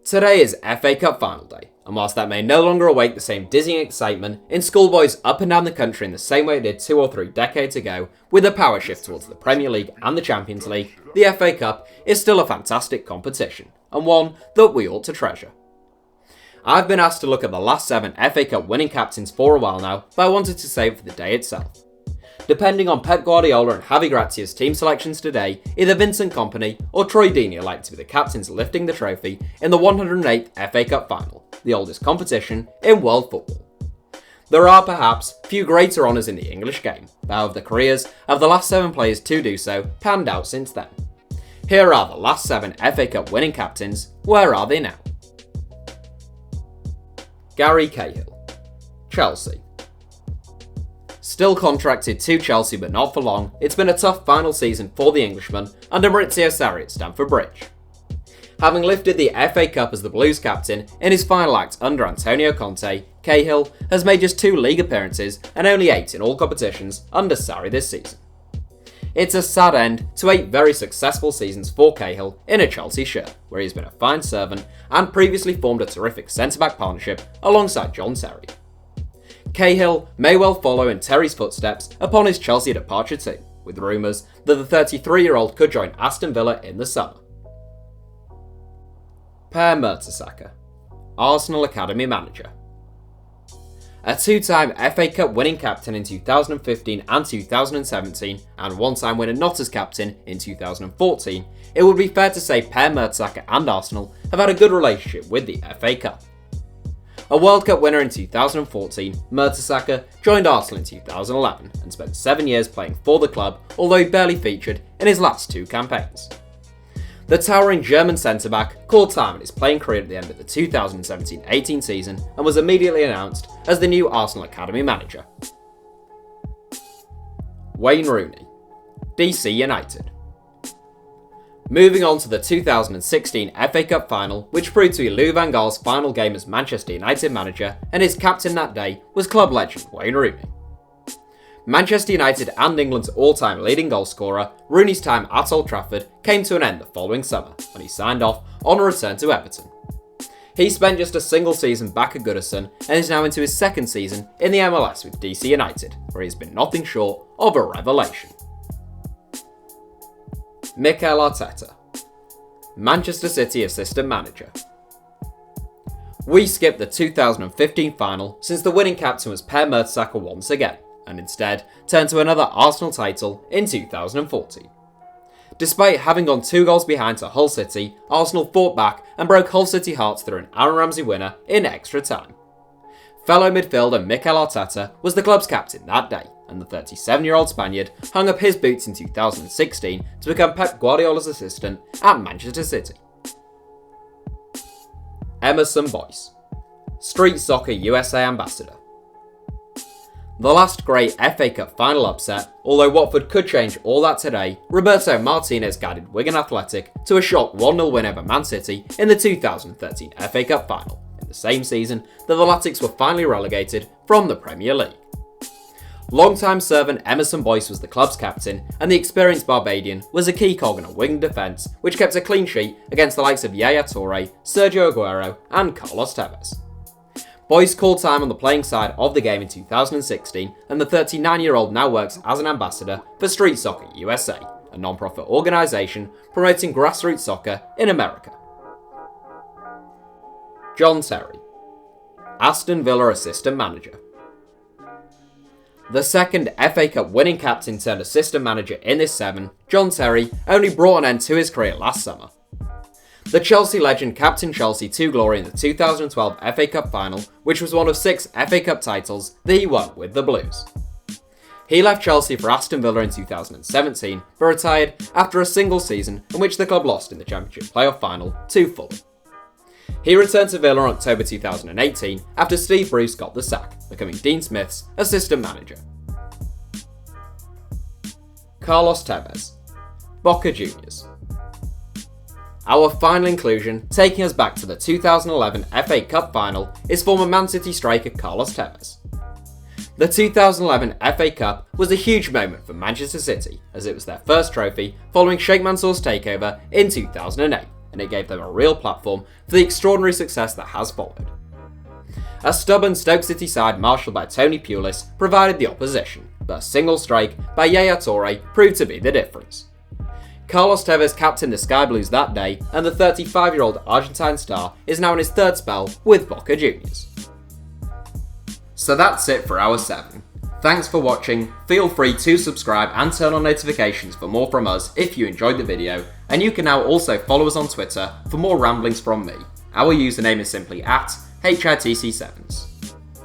Today is FA Cup final day, and whilst that may no longer awake the same dizzying excitement in schoolboys up and down the country in the same way it did 2 or 3 decades ago, with a power shift towards the Premier League and the Champions League, the FA Cup is still a fantastic competition, and one that we ought to treasure. I've been asked to look at the last 7 FA Cup winning captains for a while now, but I wanted to save it for the day itself. Depending on Pep Guardiola and Javi Grazia's team selections today, either Vincent Kompany or Troy Deeney are likely to be the captains lifting the trophy in the 108th FA Cup final, the oldest competition in world football. There are perhaps few greater honours in the English game, but how have the careers of the last 7 players to do so panned out since then? Here are the last 7 FA Cup winning captains. Where are they now? Gary Cahill, Chelsea. Still contracted to Chelsea but not for long, it's been a tough final season for the Englishman under Maurizio Sarri at Stamford Bridge. Having lifted the FA Cup as the Blues captain in his final act under Antonio Conte, Cahill has made just 2 league appearances and only 8 in all competitions under Sarri this season. It's a sad end to 8 very successful seasons for Cahill in a Chelsea shirt, where he's been a fine servant and previously formed a terrific centre-back partnership alongside John Terry. Cahill may well follow in Terry's footsteps upon his Chelsea departure too, with rumours that the 33-year-old could join Aston Villa in the summer. Per Mertesacker, Arsenal Academy manager. A 2-time FA Cup winning captain in 2015 and 2017, and 1-time winner not as captain in 2014, it would be fair to say Per Mertesacker and Arsenal have had a good relationship with the FA Cup. A World Cup winner in 2014, Mertesacker joined Arsenal in 2011 and spent 7 years playing for the club, although he barely featured in his last 2 campaigns. The towering German centre-back called time in his playing career at the end of the 2017-18 season and was immediately announced as the new Arsenal Academy manager. Wayne Rooney, DC United. Moving on to the 2016 FA Cup final, which proved to be Louis van Gaal's final game as Manchester United manager, and his captain that day was club legend Wayne Rooney. Manchester United and England's all-time leading goalscorer, Rooney's time at Old Trafford came to an end the following summer when he signed off on a return to Everton. He spent just a single season back at Goodison and is now into his 2nd season in the MLS with DC United, where he's been nothing short of a revelation. MIKEL ARTETA, Manchester City assistant manager. We skipped the 2015 final since the winning captain was Per Mertesacker once again, and instead turned to another Arsenal title in 2014. Despite having gone 2 goals behind to Hull City, Arsenal fought back and broke Hull City hearts through an Aaron Ramsey winner in extra time. Fellow midfielder MIKEL ARTETA was the club's captain that day, and the 37-year-old Spaniard hung up his boots in 2016 to become Pep Guardiola's assistant at Manchester City. EMMERSON BOYCE, Street Soccer USA ambassador. The last great FA Cup final upset, although Watford could change all that today, Roberto Martinez guided Wigan Athletic to a shock 1-0 win over Man City in the 2013 FA Cup final, in the same season that the Latics were finally relegated from the Premier League. Long-time servant EMMERSON BOYCE was the club's captain, and the experienced Barbadian was a key cog in a Wigan defence which kept a clean sheet against the likes of Yaya Toure, Sergio Aguero and Carlos Tevez. BOYCE called time on the playing side of the game in 2016, and the 39-year-old now works as an ambassador for Street Soccer USA, a non-profit organisation promoting grassroots soccer in America. John Terry, Aston Villa assistant manager. The 2nd FA Cup winning captain turned assistant manager in this 7, John Terry only brought an end to his career last summer. The Chelsea legend captained Chelsea to glory in the 2012 FA Cup final, which was one of 6 FA Cup titles that he won with the Blues. He left Chelsea for Aston Villa in 2017, but retired after a single season in which the club lost in the Championship playoff final to Fulham. He returned to Villa in October 2018 after Steve Bruce got the sack, becoming Dean Smith's assistant manager. Carlos Tevez, Boca Juniors. Our final inclusion, taking us back to the 2011 FA Cup final, is former Man City striker Carlos Tevez. The 2011 FA Cup was a huge moment for Manchester City, as it was their first trophy following Sheikh Mansour's takeover in 2008, and it gave them a real platform for the extraordinary success that has followed. A stubborn Stoke City side marshalled by Tony Pulis provided the opposition, but a single strike by Yaya Toure proved to be the difference. Carlos Tevez captained the Sky Blues that day, and the 35-year-old Argentine star is now in his third spell with Boca Juniors. So that's it for Hour 7. Thanks for watching, feel free to subscribe and turn on notifications for more from us if you enjoyed the video, and you can now also follow us on Twitter for more ramblings from me. Our username is simply @HITC Sevens.